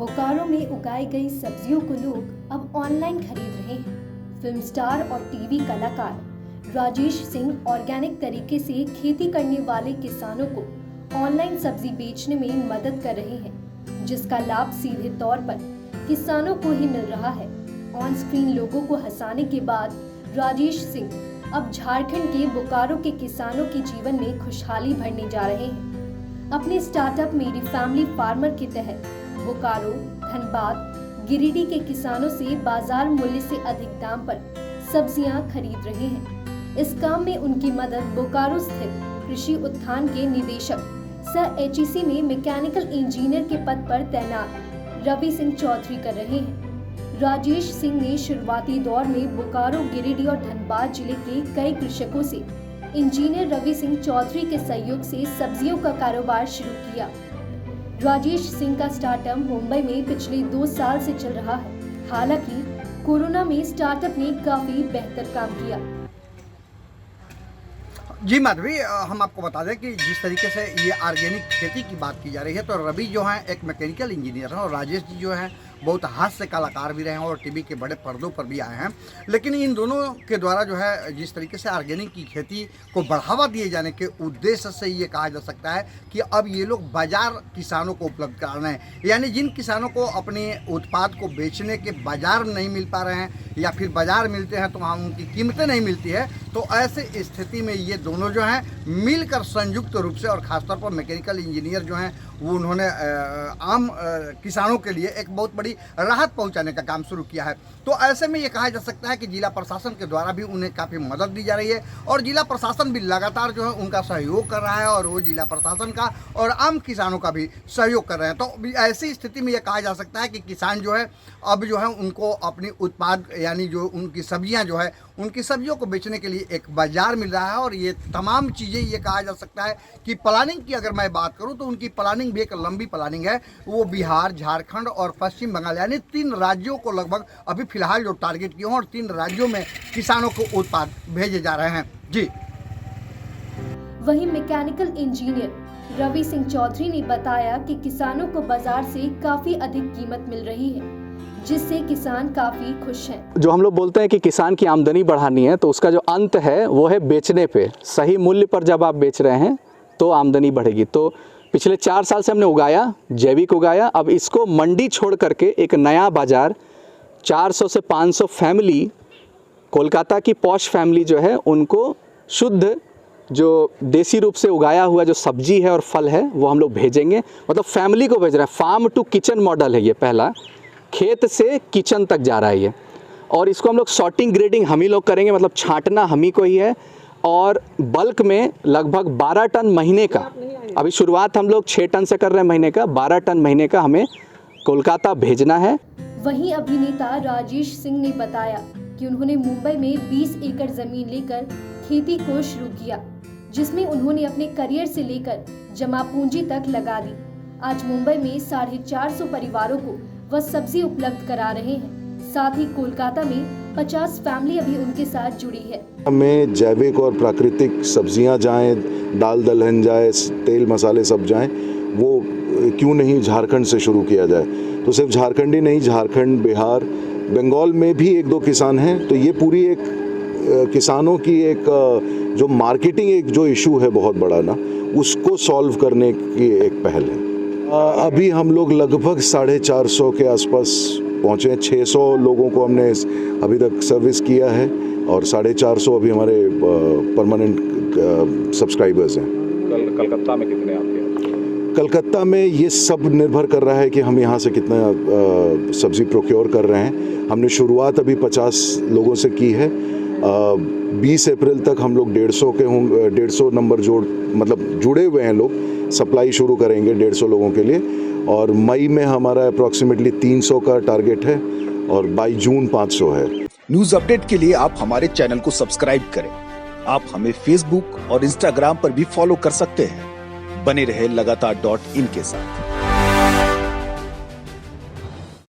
बोकारो में उगाई गई सब्जियों को लोग अब ऑनलाइन खरीद रहे हैं। फिल्म स्टार और टीवी कलाकार राजेश सिंह ऑर्गेनिक तरीके से खेती करने वाले किसानों को ऑनलाइन सब्जी बेचने में मदद कर रहे हैं, जिसका लाभ सीधे तौर पर किसानों को ही मिल रहा है। ऑन स्क्रीन लोगों को हंसाने के बाद राजेश सिंह अब झारखंड के बोकारो के किसानों के जीवन में खुशहाली भरने जा रहे हैं। अपने स्टार्टअप मेरी फैमिली फार्मर के तहत बोकारो, धनबाद, गिरिडीह के किसानों से बाजार मूल्य से अधिक दाम पर सब्जियां खरीद रहे हैं। इस काम में उनकी मदद बोकारो स्थित कृषि उत्थान के निदेशक सह HEC में मैकेनिकल इंजीनियर के पद पर तैनात रवि सिंह चौधरी कर रहे हैं। राजेश सिंह ने शुरुआती दौर में बोकारो, गिरिडीह और धनबाद जिले के कई कृषकों से इंजीनियर रवि सिंह चौधरी के सहयोग से सब्जियों का कारोबार शुरू किया। राजेश सिंह का स्टार्टअप मुंबई में पिछले 2 साल से चल रहा है। हालांकि कोरोना में स्टार्टअप ने काफी बेहतर काम किया। जी माधवी, हम आपको बता दें कि जिस तरीके से ये ऑर्गेनिक खेती की बात की जा रही है, तो रवि जो हैं एक मैकेनिकल इंजीनियर हैं और राजेश जी जो हैं बहुत हास्य कलाकार भी रहे हैं और टीवी के बड़े पर्दों पर भी आए हैं। लेकिन इन दोनों के द्वारा जो है जिस तरीके से ऑर्गेनिक की खेती को बढ़ावा दिए जाने के उद्देश्य से ये कहा जा सकता है कि अब ये लोग बाजार किसानों को उपलब्ध करा रहे हैं। यानी जिन किसानों को अपने उत्पाद को बेचने के बाजार नहीं मिल पा रहे हैं या फिर बाजार मिलते हैं तो वहाँ उनकी कीमतें नहीं मिलती है, तो ऐसे स्थिति में ये दोनों जो हैं मिलकर संयुक्त रूप से और ख़ासतौर पर मैकेनिकल इंजीनियर जो हैं वो उन्होंने आम किसानों के लिए एक बहुत बड़ी राहत पहुंचाने का काम शुरू किया है। तो ऐसे में ये कहा जा सकता है कि जिला प्रशासन के द्वारा भी उन्हें काफ़ी मदद दी जा रही है और जिला प्रशासन भी लगातार जो है उनका सहयोग कर रहा है और वो जिला प्रशासन का और आम किसानों का भी सहयोग कर रहे हैं। तो ऐसी स्थिति में ये कहा जा सकता है कि किसान जो है अब जो है उनको अपनी उत्पाद यानी जो उनकी सब्जियाँ जो है उनकी सब्जियों को बेचने के लिए एक बाजार मिल रहा है। और ये तमाम चीज़ें ये कहा जा सकता है कि प्लानिंग की अगर मैं बात करूँ तो उनकी प्लानिंग भी एक लंबी प्लानिंग है। वो बिहार, झारखंड और पश्चिम बंगाल यानी 3 राज्यों को लगभग अभी फिलहाल जो टारगेट किए हैं और 3 राज्यों में किसानों को उत्पाद भेजे जा रहे हैं। जी वहीं मैकेनिकल इंजीनियर रवि सिंह चौधरी ने बताया कि किसानों को बाजार से काफी अधिक कीमत मिल रही है, जिससे किसान काफी खुश हैं। जो हम लोग बोलते हैं कि किसान की आमदनी बढ़ानी है, तो उसका जो अंत है वो है बेचने पे। सही मूल्य पर जब आप बेच रहे हैं तो आमदनी बढ़ेगी। तो पिछले 4 साल से हमने उगाया, जैविक उगाया। अब इसको मंडी छोड़ करके एक नया बाजार 400 से 500 फैमिली, कोलकाता की पॉश फैमिली जो है उनको शुद्ध जो देसी रूप से उगाया हुआ जो सब्जी है और फल है वो हम लोग भेजेंगे। मतलब फैमिली को भेज रहे हैं। फार्म टू किचन मॉडल है ये, पहला खेत से किचन तक जा रहा है ये। और इसको हम लोग सॉर्टिंग ग्रेडिंग हम ही लोग करेंगे, मतलब छांटना हम ही को ही है। और बल्क में लगभग 12 टन महीने का, अभी शुरुआत हम लोग 6 टन से कर रहे हैं महीने का, 12 टन महीने का हमें कोलकाता भेजना है। वहीं अभिनेता राजेश सिंह ने बताया कि उन्होंने मुंबई में 20 एकड़ जमीन लेकर खेती को शुरू किया, जिसमें उन्होंने अपने करियर से लेकर जमा पूंजी तक लगा दी। आज मुंबई में 450 परिवारों को वह सब्जी उपलब्ध करा रहे हैं। साथ ही कोलकाता में 50 फैमिली अभी उनके साथ जुड़ी है। हमें जैविक और प्राकृतिक सब्जियां जाएं, दाल दलहन जाए, तेल मसाले सब जाएं, वो क्यों नहीं झारखंड से शुरू किया जाए। तो सिर्फ झारखंड ही नहीं, झारखंड, बिहार, बंगाल में भी 1-2 किसान हैं। तो ये पूरी एक किसानों की एक जो मार्केटिंग एक जो इशू है बहुत बड़ा ना, उसको सॉल्व करने की एक पहल है। अभी हम लोग लगभग 450 के आसपास पहुँचे। 600 लोगों को हमने अभी तक सर्विस किया है और 450 अभी हमारे परमानेंट सब्सक्राइबर्स हैं। कलकत्ता में कितने आपके? कलकत्ता में ये सब निर्भर कर रहा है कि हम यहाँ से कितना सब्ज़ी प्रोक्योर कर रहे हैं। हमने शुरुआत अभी 50 लोगों से की है। 20 अप्रैल तक हम लोग 150 के होंगे, 150 नंबर जुड़े हुए हैं लोग। सप्लाई शुरू करेंगे 150 लोगों के लिए और मई में हमारा अप्रॉक्सीमेटली 300 का टारगेट है और बाई जून 500 है। न्यूज अपडेट के लिए आप हमारे चैनल को सब्सक्राइब करें। आप हमें फेसबुक और इंस्टाग्राम पर भी फॉलो कर सकते हैं। बने रहे लगातार .in के साथ।